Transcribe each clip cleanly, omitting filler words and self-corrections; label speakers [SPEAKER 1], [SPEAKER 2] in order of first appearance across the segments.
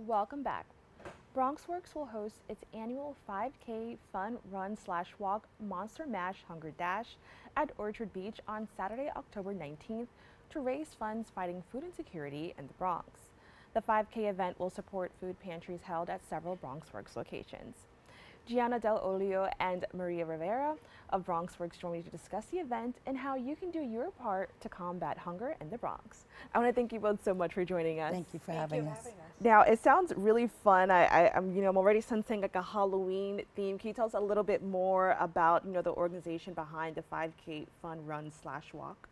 [SPEAKER 1] Welcome back. BronxWorks will host its annual 5K Fun Run Slash Walk Monster Mash Hunger Dash at Orchard Beach on Saturday, October 19th to raise funds fighting food insecurity in the Bronx. The 5K event will support food pantries held at several BronxWorks locations. Gianna Dell'Olio and Maria Rivera of BronxWorks join me to discuss the event and how you can do your part to combat hunger in the Bronx. I want to thank you both so much for joining us.
[SPEAKER 2] Thank you for having us.
[SPEAKER 1] Now, it sounds really fun. I'm already sensing like a Halloween theme. Can you tell us a little bit more about, the organization behind the 5K Fun Run Slash Walk?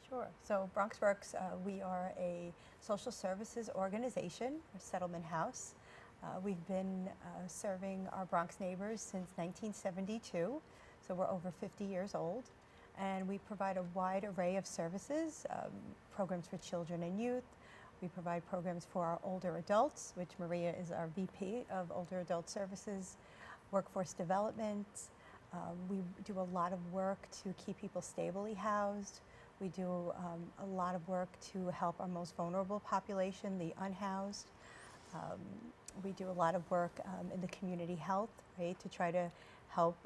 [SPEAKER 3] Sure. So BronxWorks, we are a social services organization, a settlement house. We've been serving our Bronx neighbors since 1972, so we're over 50 years old. And we provide a wide array of services, programs for children and youth. We provide programs for our older adults, which Maria is our VP of Older Adult Services, workforce development. We do a lot of work to keep people stably housed. We do a lot of work to help our most vulnerable population, the unhoused. We do a lot of work in the community health, right, to try to help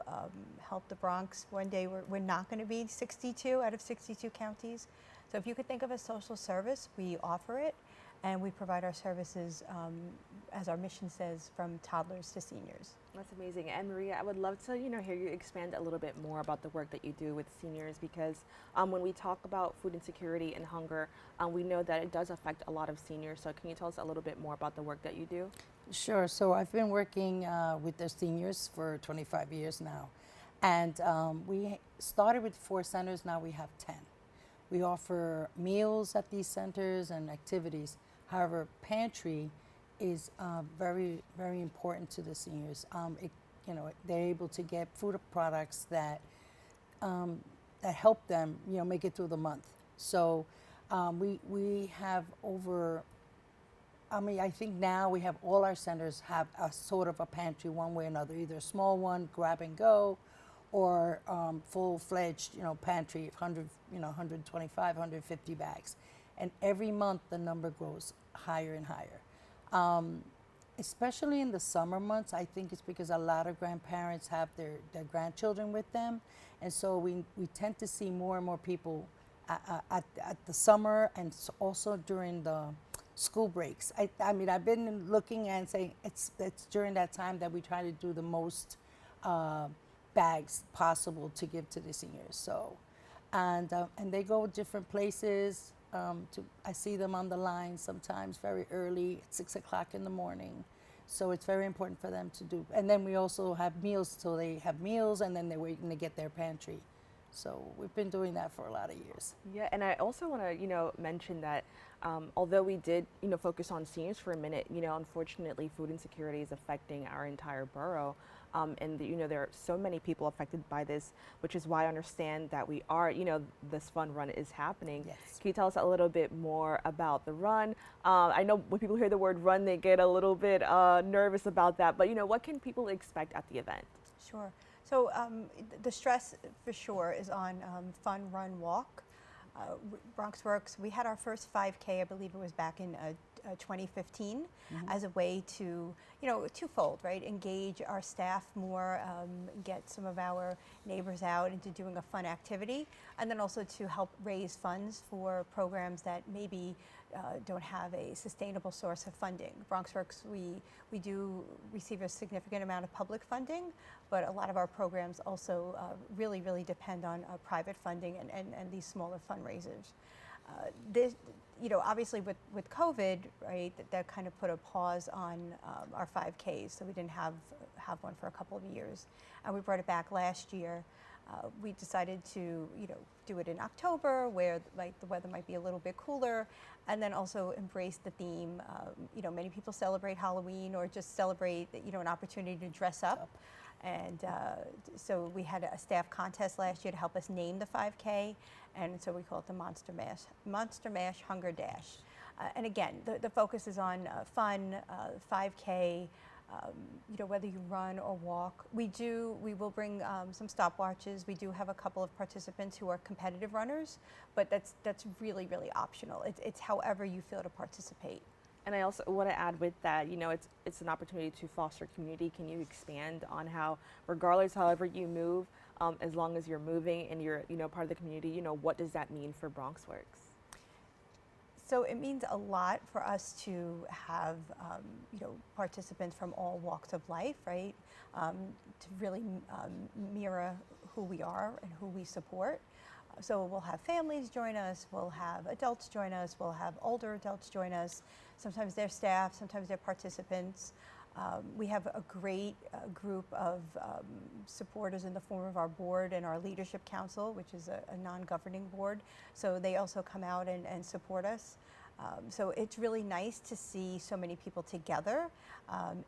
[SPEAKER 3] the Bronx. One day we're not going to be 62 out of 62 counties. So if you could think of a social service, we offer it, and we provide our services, as our mission says, from toddlers to seniors.
[SPEAKER 1] That's amazing. And Maria, I would love to, hear you expand a little bit more about the work that you do with seniors, because when we talk about food insecurity and hunger, we know that it does affect a lot of seniors. So can you tell us a little bit more about the work that you do?
[SPEAKER 2] Sure. So I've been working with the seniors for 25 years now. And we started with 4 centers, now we have 10. We offer meals at these centers and activities. However, pantry is very, very important to the seniors. They're able to get food products that help them, make it through the month. So we have over, I think now we have all our centers have a sort of a pantry one way or another, either a small one, grab and go, or full-fledged, pantry, 125, 150 bags. And every month the number grows higher and higher. Especially in the summer months, I think it's because a lot of grandparents have their grandchildren with them. And so we tend to see more and more people at the summer and also during the school breaks. I've been looking and saying it's during that time that we try to do the most bags possible to give to the seniors. So, and they go different places. I see them on the line sometimes very early at 6 o'clock in the morning. So it's very important for them to do. And then we also have meals, so they have meals and then they're waiting to get their pantry. So we've been doing that for a lot of years.
[SPEAKER 1] Yeah, and I also want to, mention that although we did, focus on seniors for a minute, unfortunately food insecurity is affecting our entire borough. And there are so many people affected by this, which is why I understand that we are, this fun run is happening.
[SPEAKER 2] Yes.
[SPEAKER 1] Can you tell us a little bit more about the run? I know when people hear the word run, they get a little bit nervous about that, but what can people expect at the event?
[SPEAKER 3] Sure. So the stress for sure is on fun, run, walk. BronxWorks, we had our first 5K, I believe it was back in 2015, as a way to, twofold, right? Engage our staff more, get some of our neighbors out into doing a fun activity, and then also to help raise funds for programs that maybe don't have a sustainable source of funding. BronxWorks, we do receive a significant amount of public funding, but a lot of our programs also really, really depend on private funding and these smaller fundraisers. This, obviously with COVID, right, that kind of put a pause on our 5Ks, so we didn't have one for a couple of years, and we brought it back last year. We decided to, do it in October, where like the weather might be a little bit cooler, and then also embrace the theme. Many people celebrate Halloween or just celebrate, an opportunity to dress up. And so we had a staff contest last year to help us name the 5K, and so we call it the Monster Mash Hunger Dash. And again, the focus is on fun, 5K, whether you run or walk. We will bring some stopwatches. We do have a couple of participants who are competitive runners, but that's really, really optional. It's however you feel to participate.
[SPEAKER 1] And I also want to add with that, it's an opportunity to foster community. Can you expand on how, regardless, however you move, as long as you're moving and you're, part of the community, what does that mean for BronxWorks?
[SPEAKER 3] So it means a lot for us to have, participants from all walks of life, right? To really mirror who we are and who we support. So we'll have families join us, we'll have adults join us, we'll have older adults join us. Sometimes they're staff, sometimes they're participants. We have a great group of supporters in the form of our board and our leadership council, which is a non-governing board. So they also come out and support us. So it's really nice to see so many people together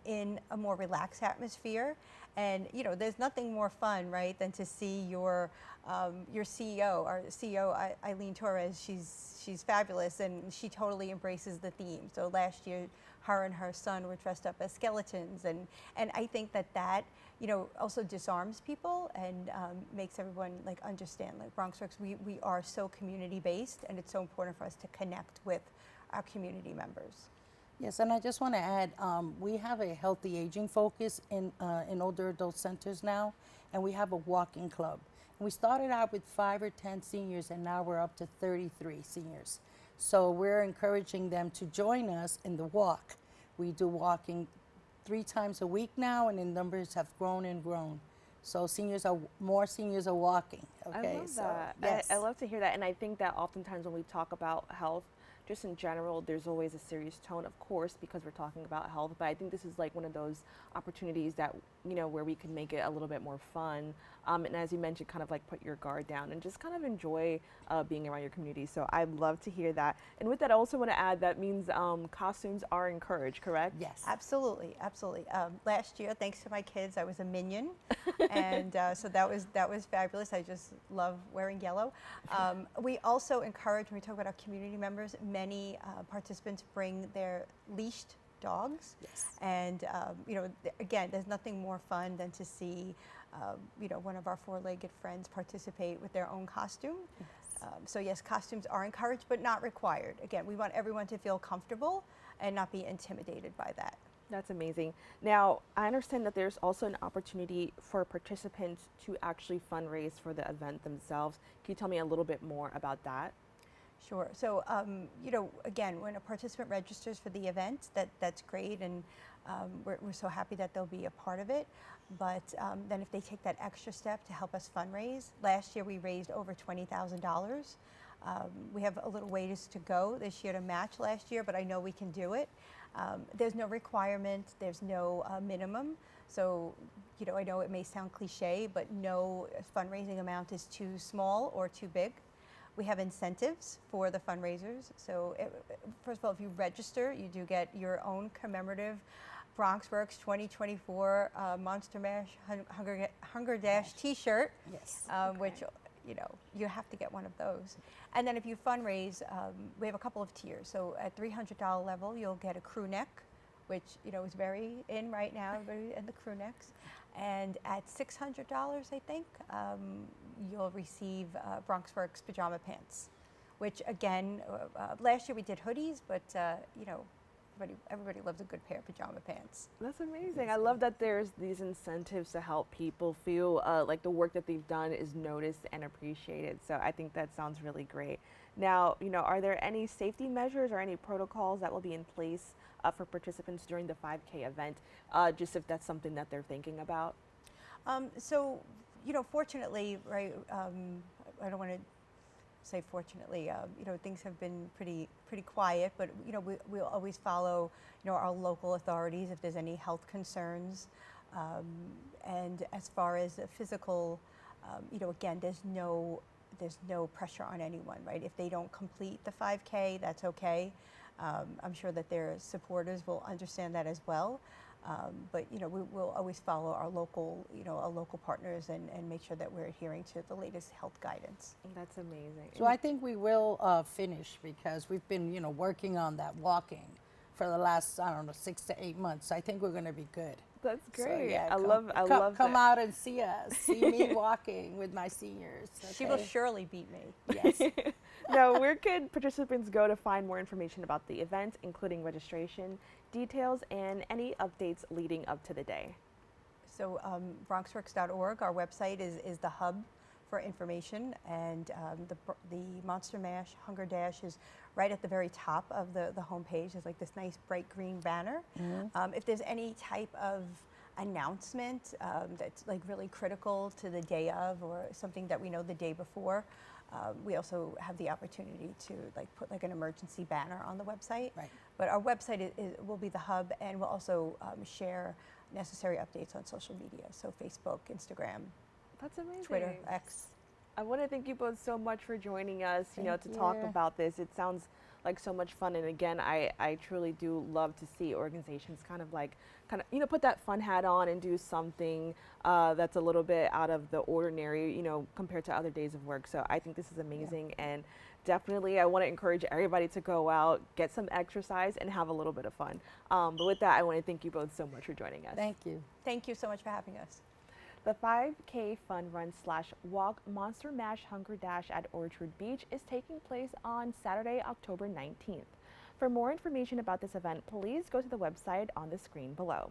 [SPEAKER 3] in a more relaxed atmosphere. And there's nothing more fun, right, than to see your CEO, our CEO Eileen Torres. She's fabulous, and she totally embraces the theme. So last year, her and her son were dressed up as skeletons, and I think that also disarms people and makes everyone understand. Like BronxWorks, we are so community based, and it's so important for us to connect with our community members.
[SPEAKER 2] Yes, and I just want to add, we have a healthy aging focus in older adult centers now, and we have a walking club. And we started out with 5 or 10 seniors, and now we're up to 33 seniors. So we're encouraging them to join us in the walk. We do walking 3 times a week now, and the numbers have grown and grown. So more seniors are walking. Okay,
[SPEAKER 1] I love
[SPEAKER 2] so,
[SPEAKER 1] that.
[SPEAKER 2] Yes.
[SPEAKER 1] I love to hear that. And I think that oftentimes when we talk about health, just in general, there's always a serious tone, of course, because we're talking about health. But I think this is like one of those opportunities that, where we can make it a little bit more fun. And as you mentioned, kind of like put your guard down and just kind of enjoy being around your community. So I'd love to hear that. And with that, I also want to add that means costumes are encouraged, correct?
[SPEAKER 2] Yes.
[SPEAKER 3] Absolutely, absolutely. Last year, thanks to my kids, I was a minion, and so that was fabulous. I just love wearing yellow. We also encourage, when we talk about our community members, many participants bring their leashed dogs.
[SPEAKER 2] Yes.
[SPEAKER 3] And again, there's nothing more fun than to see one of our 4-legged friends participate with their own costume.
[SPEAKER 2] Yes.
[SPEAKER 3] So yes, costumes are encouraged but not required. Again, we want everyone to feel comfortable and not be intimidated by that.
[SPEAKER 1] That's amazing. Now, I understand that there's also an opportunity for participants to actually fundraise for the event themselves. Can you tell me a little bit more about that?
[SPEAKER 3] Sure. So, again, when a participant registers for the event, that's great, and we're so happy that they'll be a part of it. But then if they take that extra step to help us fundraise, last year we raised over $20,000. We have a little ways to go this year to match last year, but I know we can do it. There's no requirement, there's no minimum. So, I know it may sound cliche, but no fundraising amount is too small or too big. We have incentives for the fundraisers. So first of all, if you register, you do get your own commemorative BronxWorks 2024 Monster Mash Hunger Dash T-shirt,
[SPEAKER 2] Yes.
[SPEAKER 3] which you have to get one of those. And then if you fundraise, we have a couple of tiers. So at $300 level, you'll get a crew neck, which is very in right now, everybody and the crew necks. And at $600, I think, you'll receive BronxWorks pajama pants, which again, last year we did hoodies, but everybody loves a good pair of pajama pants.
[SPEAKER 1] That's amazing. I love that there's these incentives to help people feel like the work that they've done is noticed and appreciated. So I think that sounds really great. Now, are there any safety measures or any protocols that will be in place for participants during the 5K event, just if that's something that they're thinking about?
[SPEAKER 3] So, fortunately, right, I don't want to say fortunately, things have been pretty quiet, but, we'll always follow, our local authorities if there's any health concerns. And as far as the physical, again, there's no pressure on anyone, right? If they don't complete the 5K, that's okay. I'm sure that their supporters will understand that as well. But we will always follow our local partners and make sure that we're adhering to the latest health guidance.
[SPEAKER 1] That's amazing.
[SPEAKER 2] So I think we will finish because we've been working on that walking for the last 6 to 8 months. I think we're going to be good.
[SPEAKER 1] That's
[SPEAKER 2] So,
[SPEAKER 1] great.
[SPEAKER 2] yeah,
[SPEAKER 1] I love
[SPEAKER 2] come
[SPEAKER 1] that.
[SPEAKER 2] out and see us. See me walking with my seniors.
[SPEAKER 3] She will
[SPEAKER 2] okay?
[SPEAKER 3] surely beat me.
[SPEAKER 2] Yes.
[SPEAKER 1] Now, where could participants go to find more information about the event, including registration, details, and any updates leading up to the day?
[SPEAKER 3] So BronxWorks.org, our website is the hub for information, and the Monster Mash Hunger Dash is right at the very top of the homepage. There's like this nice bright green banner. If there's any type of announcement that's like really critical to the day of, or something that we know the day before, we also have the opportunity to like put like an emergency banner on the website.
[SPEAKER 2] Right.
[SPEAKER 3] But our website will be the hub, and we'll also share necessary updates on social media, so Facebook, Instagram,
[SPEAKER 1] That's amazing.
[SPEAKER 3] Twitter, X.
[SPEAKER 1] I want to thank you both so much for joining us, to
[SPEAKER 2] Thank
[SPEAKER 1] talk
[SPEAKER 2] you.
[SPEAKER 1] about this. It sounds like so much fun. And again, I truly do love to see organizations kind of put that fun hat on and do something that's a little bit out of the ordinary, compared to other days of work. So I think this is amazing. And definitely I want to encourage everybody to go out, get some exercise, and have a little bit of fun. But with that, I want to thank you both so much for joining us.
[SPEAKER 2] Thank you.
[SPEAKER 3] Thank you so much for having us.
[SPEAKER 1] The 5K Fun Run / Walk Monster Mash Hunger Dash at Orchard Beach is taking place on Saturday, October 19th. For more information about this event, please go to the website on the screen below.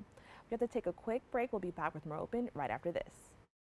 [SPEAKER 1] We have to take a quick break. We'll be back with more open right after this.